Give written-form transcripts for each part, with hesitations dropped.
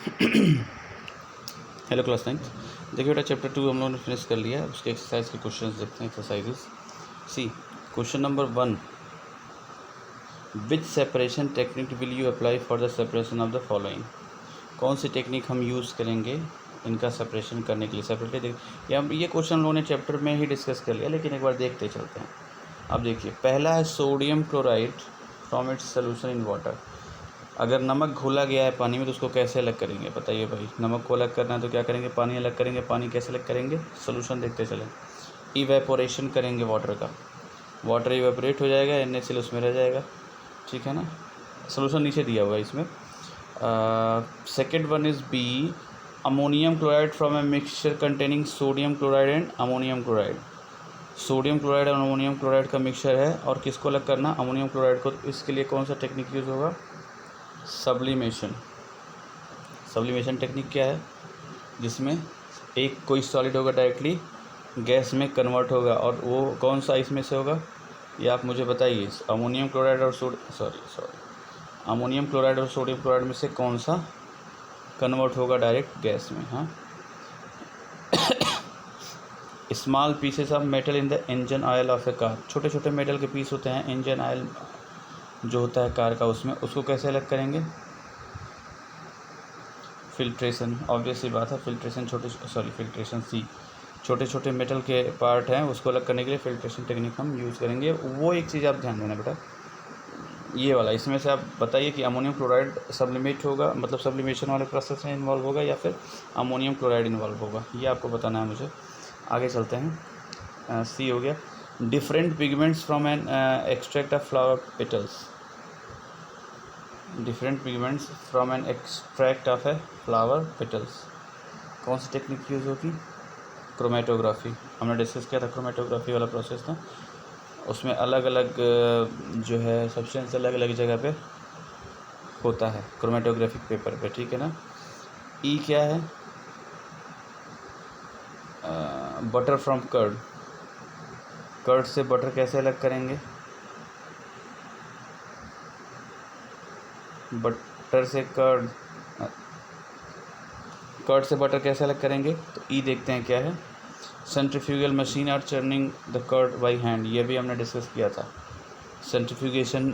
Hello class 9। देखिए बेटा, chapter 2 हम लोगों ने फिनिश कर लिया है। उसके एक्सरसाइज के क्वेश्चंस देखते हैं। Exercises C. Question number 1, which separation technique will you apply for the separation of the following. कौन सी टेक्निक हम यूज़ करेंगे इनका सेपरेशन करने के लिए। सेपरेटली ये क्वेश्चन हम लोगों ने चैप्टर में ही डिस्कस कर लिया, लेकिन एक बार देखते चलते हैं। अब देखिए, पहला है sodium chloride from its solution in water. अगर नमक घोला गया है पानी में तो उसको कैसे अलग करेंगे, बताइए भाई। नमक को अलग करना है तो क्या करेंगे, पानी अलग करेंगे। पानी कैसे अलग करेंगे, सोल्यूशन देखते चलें। इवेपोरेशन करेंगे वाटर का, वाटर इवेपोरेट हो जाएगा, NaCl उसमें रह जाएगा, ठीक है ना। सोल्यूशन नीचे दिया हुआ है इसमें। Second one is B, ammonium chloride from a mixture containing sodium chloride and ammonium chloride. Sodium chloride और अमोनियम क्लोराइड का मिक्सचर है और किसको अलग करना, अमोनियम क्लोराइड को। इसके लिए कौन सा टेक्निक यूज़ होगा, सब्लिमेशन। सब्लिमेशन टेक्निक क्या है, जिसमें एक कोई सॉलिड होगा डायरेक्टली गैस में कन्वर्ट होगा, और वो कौन सा इसमें से होगा, ये आप मुझे बताइए। अमोनियम क्लोराइड और अमोनियम क्लोराइड और सोडियम क्लोराइड में से कौन सा कन्वर्ट होगा डायरेक्ट गैस में। हाँ, small pieces of metal in the engine oil of A car. छोटे छोटे मेटल के पीस होते हैं इंजन ऑयल जो होता है कार का, उसमें उसको कैसे अलग करेंगे, फिल्ट्रेशन। ऑब्वियस सी बात है, फिल्ट्रेशन फिल्ट्रेशन सी। छोटे छोटे मेटल के पार्ट हैं, उसको अलग करने के लिए फिल्ट्रेशन टेक्निक हम यूज़ करेंगे। वो एक चीज़ आप ध्यान देना बेटा, ये वाला। इसमें से आप बताइए कि अमोनियम क्लोराइड सब्लिमेट होगा, मतलब सब्लिमेशन वाले प्रोसेस में इन्वॉल्व होगा, या फिर अमोनियम क्लोराइड इन्वॉल्व होगा, ये आपको बताना है मुझे। आगे चलते हैं। सी हो गया, different pigments from an extract of flower petals. Different pigments from an extract of a flower petals. कौन सी टेक्निक यूज़ होगी, क्रोमेटोग्राफी। हमने डिस्कस किया था, क्रोमेटोग्राफी वाला प्रोसेस था। उसमें अलग अलग जो है सब्सटेंस अलग अलग जगह पे होता है क्रोमेटोग्राफिक पेपर पे, ठीक है ना। ई क्या है, बटर फ्रॉम कर्ड। कर्ड से बटर कैसे अलग करेंगे, बटर से कर्ड, कर्ड से बटर कैसे अलग करेंगे, तो ई देखते हैं क्या है, सेंट्रीफ्यूगल मशीन और churning the curd by hand. ये भी हमने डिस्कस किया था। सेंट्रीफ्यूगेशन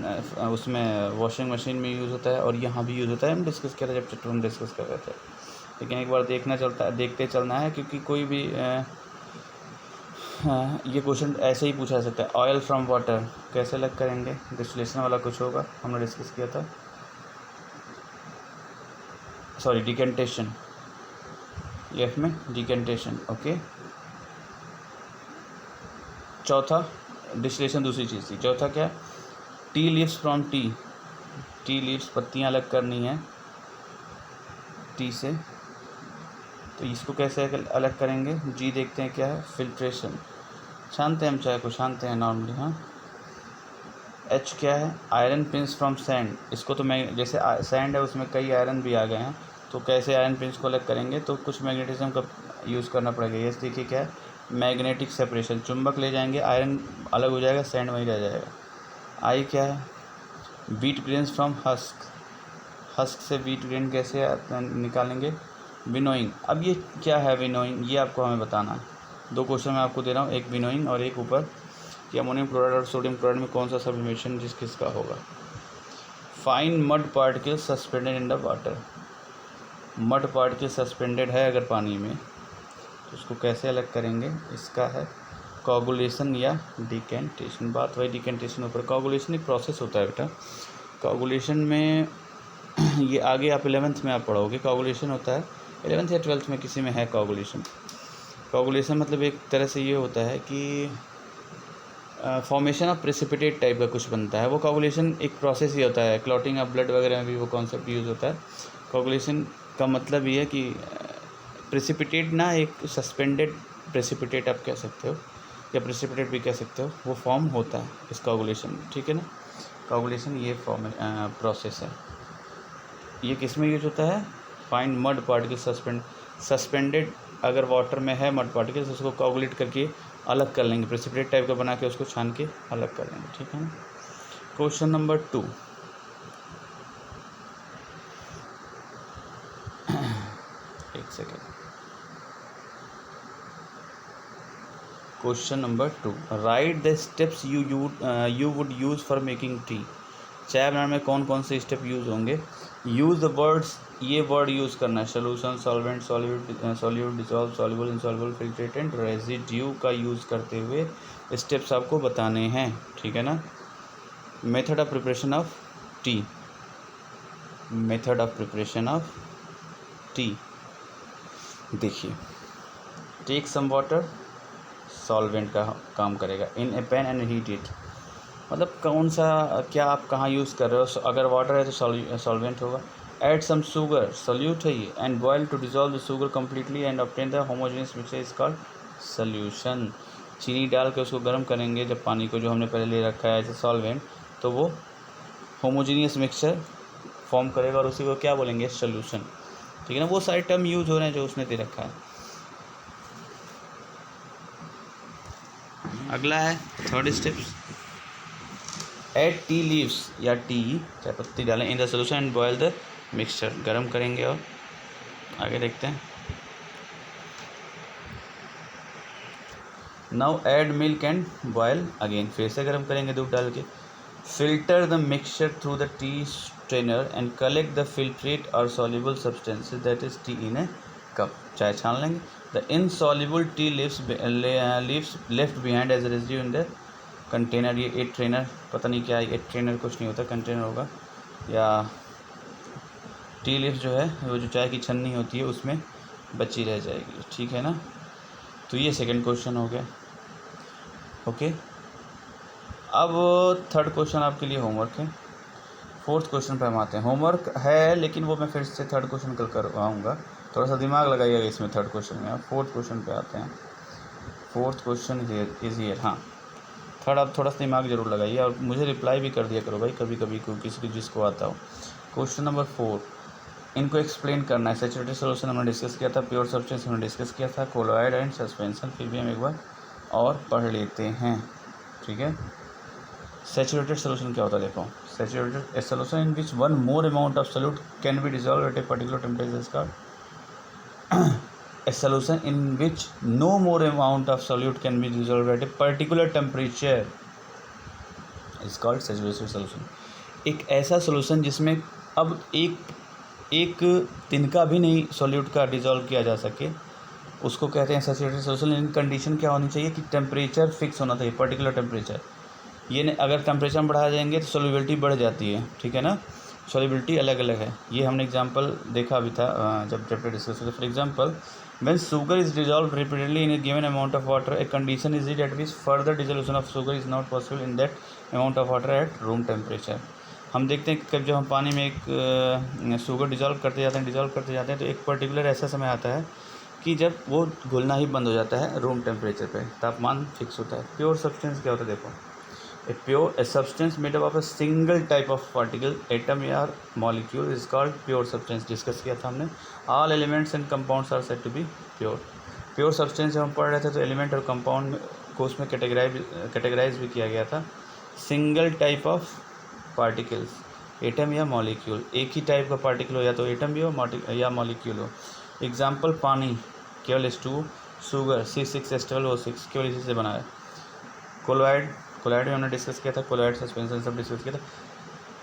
उसमें वॉशिंग मशीन में यूज़ होता है और यहाँ भी यूज़ होता है। हम डिस्कस किया था जब चैप्टर हम डिस्कस कर रहे थे, लेकिन एक बार देखते चलना है, क्योंकि कोई भी ये क्वेश्चन ऐसे ही पूछा जा सकता है। ऑयल फ्रॉम वाटर कैसे अलग करेंगे, डिस्टिलेशन वाला कुछ होगा, हमने डिस्कस किया था। डिकेंटेशन, एफ में डिकेंटेशन, ओके। चौथा, डिस्टिलेशन दूसरी चीज़ थी। चौथा क्या, tea leaves from T. Tea leaves, पत्तियाँ अलग करनी है टी से, तो इसको कैसे अलग करेंगे, जी देखते हैं क्या है, फिल्ट्रेशन। छानते हैं हम चाय को, छानते हैं नॉर्मली। हाँ, एच क्या है, आयरन पिंस फ्रॉम सैंड। इसको तो मैं, जैसे सैंड है उसमें कई आयरन भी आ गए हैं, तो कैसे आयरन पिंस को अलग करेंगे, तो कुछ मैग्नेटिज्म का यूज़ करना पड़ेगा। ये देखिए क्या है, मैग्नेटिक सेपरेशन। चुंबक ले जाएंगे, आयरन अलग हो जाएगा, सैंड वहीं रह जाएगा। आई क्या है, wheat grains from husk. Husk से व्हीट ग्रेन कैसे निकालेंगे, विनोइंग। अब ये क्या है विनोइंग, ये आपको हमें बताना है। दो क्वेश्चन मैं आपको दे रहा हूँ, एक विनोइंग और एक ऊपर कि अमोनियम क्लोराइड और सोडियम क्लोराइड में कौन सा सब्लिमेशन किसका होगा। Fine mud particle suspended in the water. Mud particle suspended है अगर पानी में, तो उसको कैसे अलग करेंगे, इसका है कोगुलेशन या डिकेंटेशन। बात वही डिकेंटेशन ऊपर। कोगुलेशन एक प्रोसेस होता है बेटा। कोगुलेशन में ये आगे आप 11th में आप पढ़ोगे। कोगुलेशन होता है 11th या 12th में, किसी में है कोगुलेशन। कोगुलेशन मतलब एक तरह से ये होता है कि फॉर्मेशन ऑफ प्रेसिपिटेट टाइप का कुछ बनता है। वो कोगुलेशन एक प्रोसेस ही होता है। क्लॉटिंग ऑफ ब्लड वगैरह में भी वो कॉन्सेप्ट यूज़ होता है। कोगुलेशन का मतलब ये है कि प्रेसिपिटेट ना, एक सस्पेंडेड प्रेसिपिटेट आप कह सकते हो, या प्रेसिपिटेट भी कह सकते हो, वो फॉर्म होता है इस कोगुलेशन, ठीक है ना। कोगुलेशन ये प्रोसेस है। ये किस में यूज होता है, फाइंड मड पार्टिकल सस्पेंडेड अगर वाटर में है मड पार्टिकल्स, उसको कोगुलेट करके अलग कर लेंगे, प्रेसिपिटेट टाइप का बना के उसको छान के अलग कर लेंगे, ठीक है ना। क्वेश्चन नंबर 2, एक second. Question number 2, write the steps you would use for making tea. चाय बनाने में कौन कौन से स्टेप यूज़ होंगे। यूज़ द वर्ड्स, ये वर्ड यूज़ करना है, solution, solvent, solute, dissolve, soluble, insoluble, filtrate, residue का यूज़ करते हुए स्टेप्स आपको बताने हैं, ठीक है ना। Method of preparation of tea, method of preparation of tea, देखिए, टेक सम वाटर, सॉल्वेंट का काम करेगा, इन ए पैन एंड हीट इट, मतलब कौन सा, क्या आप कहाँ यूज़ कर रहे हो, अगर वाटर है तो सॉल्वेंट होगा। ऐड सम शुगर, सोल्यूट है ये, and boil to dissolve the sugar completely and obtain the homogeneous mixture is called solution. चीनी डाल के उसको गर्म करेंगे, जब पानी को जो हमने पहले ले रखा है एज ए सॉल्वेंट, तो वो होमोजेनियस मिक्सचर फॉर्म करेगा और उसी को क्या बोलेंगे, सोल्यूशन, ठीक है ना। वो सारे टर्म यूज हो रहे हैं जो उसने दे रखा है। अगला है third steps, add tea leaves या टी चाय पत्ती डालें in the solution and boil the mixture, गर्म करेंगे। और आगे देखते हैं, now add milk and boil again, फिर से गर्म करेंगे दूध डाल के। Filter the mixture through the tea strainer and collect the filtrate और soluble substances that is tea in a cup, चाय छान लेंगे। The insoluble tea leaves left behind as residue in the container, ये एक ट्रेनर, पता नहीं क्या है, एक ट्रेनर कुछ नहीं होता, कंटेनर होगा, या टी लीव्स जो है वो जो चाय की छन्नी होती है उसमें बची रह जाएगी, ठीक है ना। तो ये सेकंड क्वेश्चन हो गया, ओके। अब थर्ड क्वेश्चन आपके लिए होमवर्क है, फोर्थ क्वेश्चन पे हम आते हैं। होमवर्क है लेकिन वो मैं फिर से थर्ड क्वेश्चन कल करवाऊँगा, थोड़ा सा दिमाग लगाइएगा इसमें थर्ड क्वेश्चन में। अब फोर्थ क्वेश्चन पे आते हैं। फोर्थ क्वेश्चन इज हियर, हाँ थर्ड आप थोड़ा सा दिमाग जरूर लगाइए और मुझे रिप्लाई भी कर दिया करो भाई, कभी कभी को किसी जिसको आता हो। क्वेश्चन नंबर 4, इनको एक्सप्लेन करना है। सैचुरेटेड सोल्यूशन हमने डिस्कस किया था, प्योर सब्सटेंस हमने डिस्कस किया था, कोलॉइड एंड सस्पेंशन, फिर भी हम एक बार और पढ़ लेते हैं, ठीक है। सैचुरेटेड सोल्यूशन क्या होता है, देखो, saturated a solution in which one more amount of solute can be dissolve at a particular temperature is called a solution in which no more amount of solute can be dissolved at a particular temperature is called saturated solution। एक ऐसा solution जिसमें अब एक तिनका भी नहीं solute का dissolve किया जा सके, उसको कहते हैं सैचुरेटेड सोल्यूशन। इन कंडीशन क्या होनी चाहिए कि टेम्परेचर फिक्स होना चाहिए, पर्टिकुलर टेम्परेचर। ये नहीं, अगर टेम्परेचर बढ़ा जाएंगे तो सॉल्युबिलिटी बढ़ जाती है, ठीक है ना, सॉल्युबिलिटी अलग अलग है। ये हमने एग्जांपल देखा भी था जब चैप्टर डिस्कस किया। For example, when sugar is dissolved repeatedly in a given amount of water, a condition is it at which further dissolution of sugar is not possible in that amount of water at room temperature। हम देखते हैं कि कब जब हम पानी में एक शुगर डिज़ोल्व करते जाते हैं तो एक पर्टिकुलर ऐसा समय आता है कि जब वो घुलना ही बंद हो जाता है रूम टेम्परेचर पे, तापमान फिक्स होता है। प्योर सब्सटेंस क्या होता है, देखो, a substance made up of a single type of particle, atom या molecule is called pure substance। Discuss किया था हमने। all elements and compounds are said to be pure। Pure substance जब हम पढ़ रहे थे तो एलिमेंट और कंपाउंड को उसमें कैटेगराइज भी किया गया था। Single type of particles, atom या मॉलिक्यूल, एक ही टाइप का पार्टिकल हो, या तो एटम भी हो या मॉलिक्यूल हो। एग्जाम्पल, पानी केवल H2, शुगर C6H12O6 केवल इसी से बना है। कोलॉइड में हमने डिस्कस किया था, कोलॉइड सस्पेंशन सब डिस्कस किया था।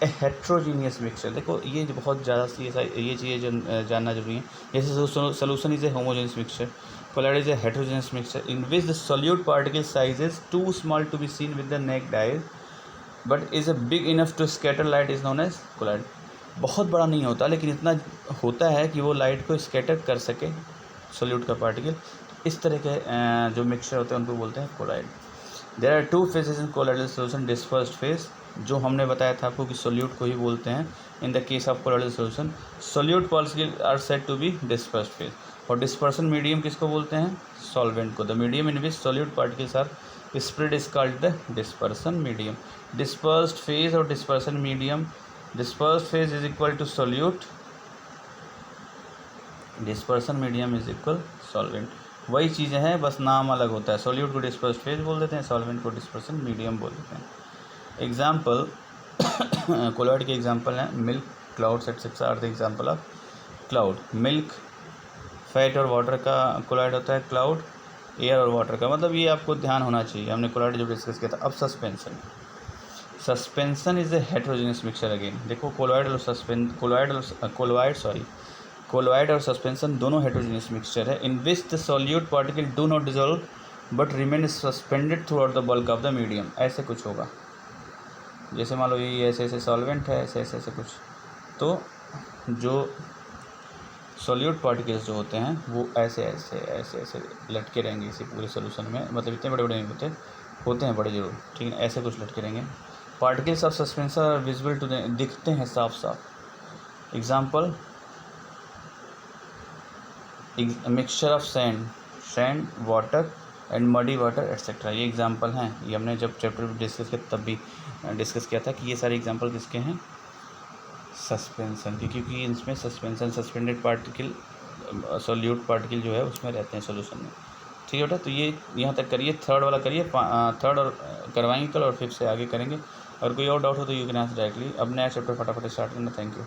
ए हेट्रोजीनियस मिक्सचर, देखो ये बहुत ज़्यादा ये चीज़ें जानना जरूरी है। जैसे solution is a homogeneous mixture, colloid is a heterogeneous mixture in which the solute particle size is too small to be seen with the naked eyes but is a big enough to scatter light is known as colloid. बहुत बड़ा नहीं होता लेकिन इतना होता है कि वो लाइट को स्कैटर कर सके सोल्यूट का पार्टिकल। इस तरह के जो मिक्सचर होते हैं उनको बोलते हैं colloid. There are two phases in colloidal solution, dispersed phase, जो हमने बताया था आपको कि सोल्यूट को ही बोलते हैं। In the case of colloidal solution solute molecule are said to be dispersed phase. और डिस्पर्सन मीडियम किसको बोलते हैं, सॉल्वेंट को। The medium in which solute particles are spread is called the dispersion medium. Dispersed phase और dispersion medium, dispersed phase is equal to solute, dispersion medium is equal solvent. वही चीज़ें हैं, बस नाम अलग होता है। सोल्यूट को डिस्पर्स्ड फेज बोल देते हैं, सॉल्वेंट को डिस्पर्सन मीडियम बोल देते हैं। एग्जाम्पल कोलॉइड के एग्जाम्पल हैं milk, clouds etcetera are the example of cloud. Milk fat और वाटर का कोलाइड होता है, क्लाउड एयर और वाटर का, मतलब ये आपको ध्यान होना चाहिए। हमने कोलाइड जो डिस्कस किया था। अब suspension, suspension is a heterogeneous mixture. Again देखो कोलॉइड और सस्पेंशन दोनों हेटेरोजेनियस मिक्सचर है in which the solute particle do not dissolve but remain suspended throughout the bulk of the medium. ऐसे कुछ होगा, जैसे मान लो ये ऐसे ऐसे सॉल्वेंट है, ऐसे ऐसे ऐसे कुछ, तो जो सॉल्यूट पार्टिकल्स जो होते हैं वो ऐसे ऐसे ऐसे ऐसे लटके रहेंगे इसी पूरे सोल्यूशन में, मतलब इतने बड़े बड़े नहीं होते हैं बड़े जरूर, ठीक है, ऐसे कुछ लटके रहेंगे। Particles of suspension are visible to the, दिखते हैं साफ साफ। Example mixture of sand water and muddy water etcetera, ये एग्जाम्पल हैं। ये हमने जब चैप्टर डिस्कस किया तब भी डिस्कस किया था कि ये सारे एग्जाम्पल किसके हैं, सस्पेंशन के, क्योंकि इसमें suspension suspended particle solute particle जो है उसमें रहते हैं सॉल्यूशन में। ठीक है बेटा, तो ये यहाँ तक करिए, थर्ड वाला करिए, थर्ड और करवाएंगे कल और फिफ्थ से आगे करेंगे। अगर कोई और डाउट हो तो यू कैन आस्क डायरेक्टली। अब नया चैप्टर फटाफट स्टार्ट करना। Thank you.